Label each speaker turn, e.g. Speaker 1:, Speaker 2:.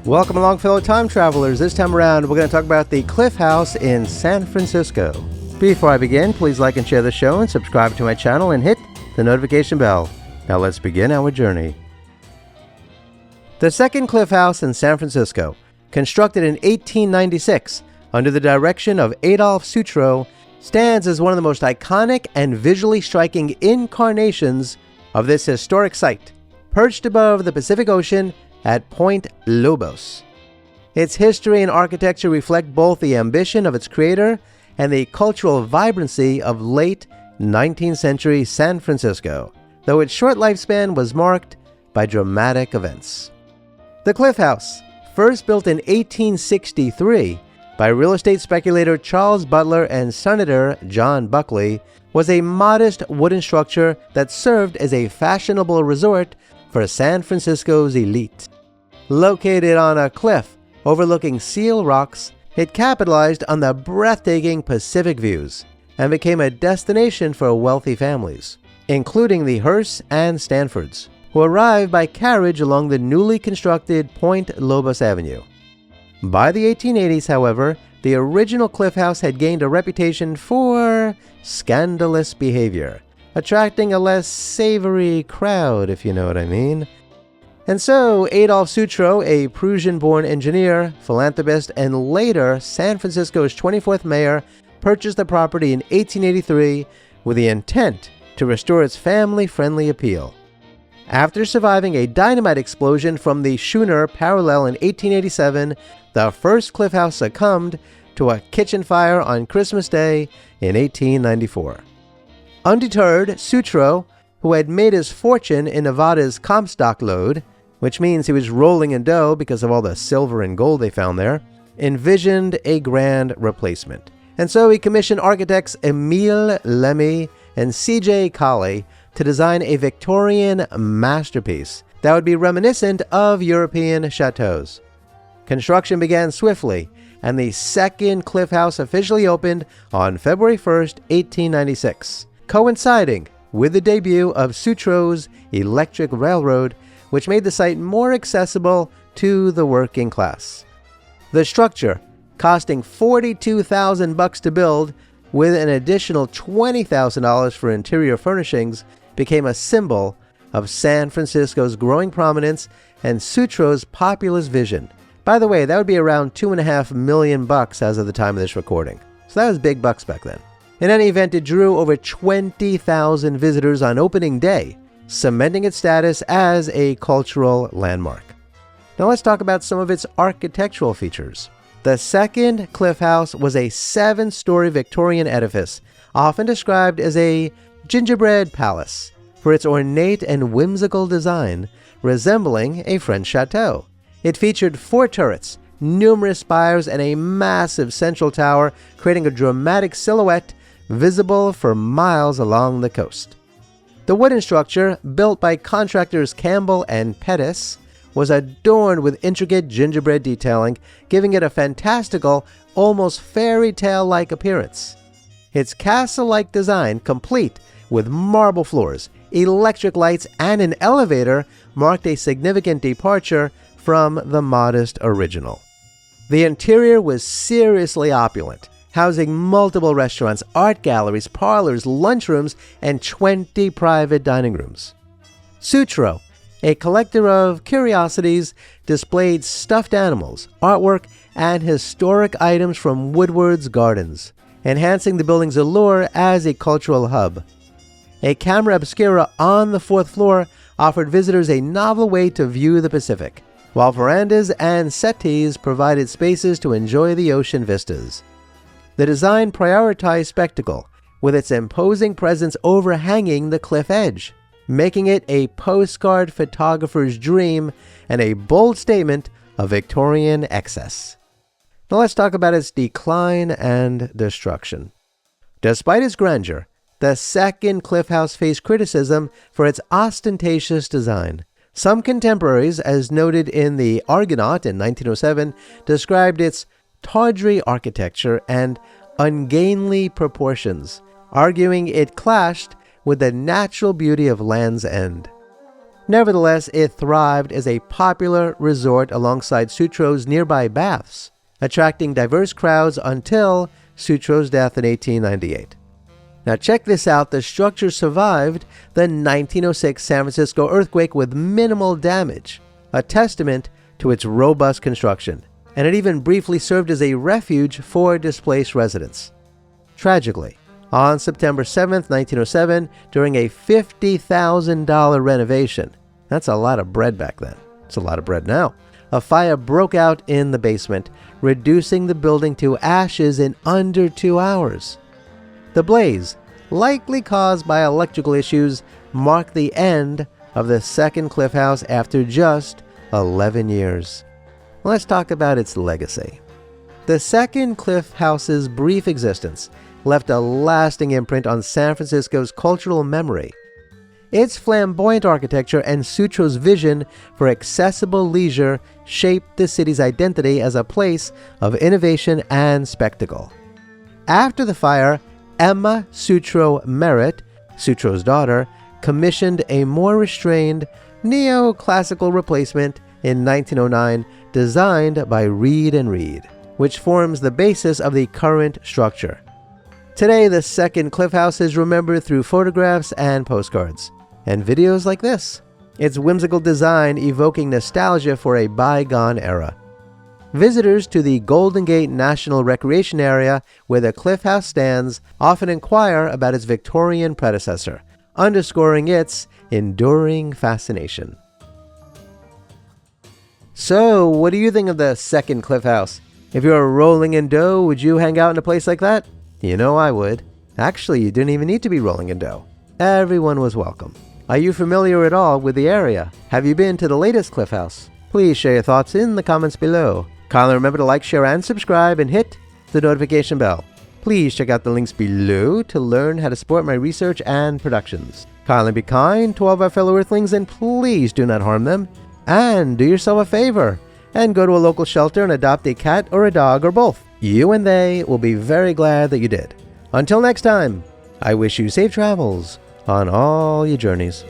Speaker 1: Welcome along, fellow time travelers. This time around, we're going to talk about the Cliff House in San Francisco. Before I begin, please like and share the show and subscribe to my channel and hit the notification bell. Now let's begin our journey. The second Cliff House in San Francisco, constructed in 1896 under the direction of Adolph Sutro, stands as one of the most iconic and visually striking incarnations of this historic site, perched above the Pacific Ocean at Point Lobos. Its history and architecture reflect both the ambition of its creator and the cultural vibrancy of late 19th century San Francisco, though its short lifespan was marked by dramatic events. The Cliff House, first built in 1863 by real estate speculator Charles Butler and Senator John Buckley, was a modest wooden structure that served as a fashionable resort for San Francisco's elite. Located on a cliff overlooking Seal Rocks, it capitalized on the breathtaking Pacific views and became a destination for wealthy families, including the Hearsts and Stanfords, who arrived by carriage along the newly constructed Point Lobos Avenue. By the 1880s, however, the original Cliff House had gained a reputation for scandalous behavior, attracting a less savory crowd, if you know what I mean. And so, Adolph Sutro, a Prussian-born engineer, philanthropist, and later San Francisco's 24th mayor, purchased the property in 1883 with the intent to restore its family-friendly appeal. After surviving a dynamite explosion from the Schooner Parallel in 1887, the first Cliff House succumbed to a kitchen fire on Christmas Day in 1894. Undeterred, Sutro, who had made his fortune in Nevada's Comstock lode, which means he was rolling in dough because of all the silver and gold they found there, envisioned a grand replacement. And so he commissioned architects Emile Lemmy and C.J. Colley to design a Victorian masterpiece that would be reminiscent of European chateaus. Construction began swiftly, and the second Cliff House officially opened on February 1st, 1896, coinciding with the debut of Sutro's electric railroad, which made the site more accessible to the working class. The structure, costing $42,000 to build, with an additional $20,000 for interior furnishings, became a symbol of San Francisco's growing prominence and Sutro's populist vision. By the way, that would be around $2.5 million as of the time of this recording. So that was big bucks back then. In any event, it drew over 20,000 visitors on opening day, cementing its status as a cultural landmark. Now let's talk about some of its architectural features. The second Cliff House was a 7-story Victorian edifice, often described as a gingerbread palace, for its ornate and whimsical design, resembling a French chateau. It featured 4 turrets, numerous spires, and a massive central tower, creating a dramatic silhouette visible for miles along the coast. The wooden structure, built by contractors Campbell and Pettis, was adorned with intricate gingerbread detailing, giving it a fantastical, almost fairy tale-like appearance. Its castle-like design, complete with marble floors, electric lights, and an elevator, marked a significant departure from the modest original. The interior was seriously opulent, housing multiple restaurants, art galleries, parlors, lunchrooms, and 20 private dining rooms. Sutro, a collector of curiosities, displayed stuffed animals, artwork, and historic items from Woodward's Gardens, enhancing the building's allure as a cultural hub. A camera obscura on the 4th floor offered visitors a novel way to view the Pacific, while verandas and settees provided spaces to enjoy the ocean vistas. The design prioritized spectacle, with its imposing presence overhanging the cliff edge, making it a postcard photographer's dream and a bold statement of Victorian excess. Now let's talk about its decline and destruction. Despite its grandeur, the second Cliff House faced criticism for its ostentatious design. Some contemporaries, as noted in the Argonaut in 1907, described its tawdry architecture and ungainly proportions, arguing it clashed with the natural beauty of Land's End. Nevertheless, it thrived as a popular resort alongside Sutro's nearby baths, attracting diverse crowds until Sutro's death in 1898. Now check this out, the structure survived the 1906 San Francisco earthquake with minimal damage, a testament to its robust construction, and it even briefly served as a refuge for displaced residents. Tragically, on September 7, 1907, during a $50,000 renovation, that's a lot of bread back then, it's a lot of bread now, a fire broke out in the basement, reducing the building to ashes in under 2 hours. The blaze, likely caused by electrical issues, marked the end of the second Cliff House after just 11 years. Let's talk about its legacy. The second Cliff House's brief existence left a lasting imprint on San Francisco's cultural memory. Its flamboyant architecture and Sutro's vision for accessible leisure shaped the city's identity as a place of innovation and spectacle. After the fire, Emma Sutro Merritt, Sutro's daughter, commissioned a more restrained, neoclassical replacement in 1909 designed by Reed & Reed, which forms the basis of the current structure. Today, the second Cliff House is remembered through photographs and postcards, and videos like this, its whimsical design evoking nostalgia for a bygone era. Visitors to the Golden Gate National Recreation Area, where the Cliff House stands, often inquire about its Victorian predecessor, underscoring its enduring fascination. So, what do you think of the second Cliff House? If you're rolling in dough, would you hang out in a place like that? You know I would. Actually, you didn't even need to be rolling in dough. Everyone was welcome. Are you familiar at all with the area? Have you been to the latest Cliff House? Please share your thoughts in the comments below. Kindly remember to like, share, and subscribe, and hit the notification bell. Please check out the links below to learn how to support my research and productions. Kindly be kind to all of our fellow Earthlings, and please do not harm them. And do yourself a favor and go to a local shelter and adopt a cat or a dog or both. You and they will be very glad that you did. Until next time, I wish you safe travels on all your journeys.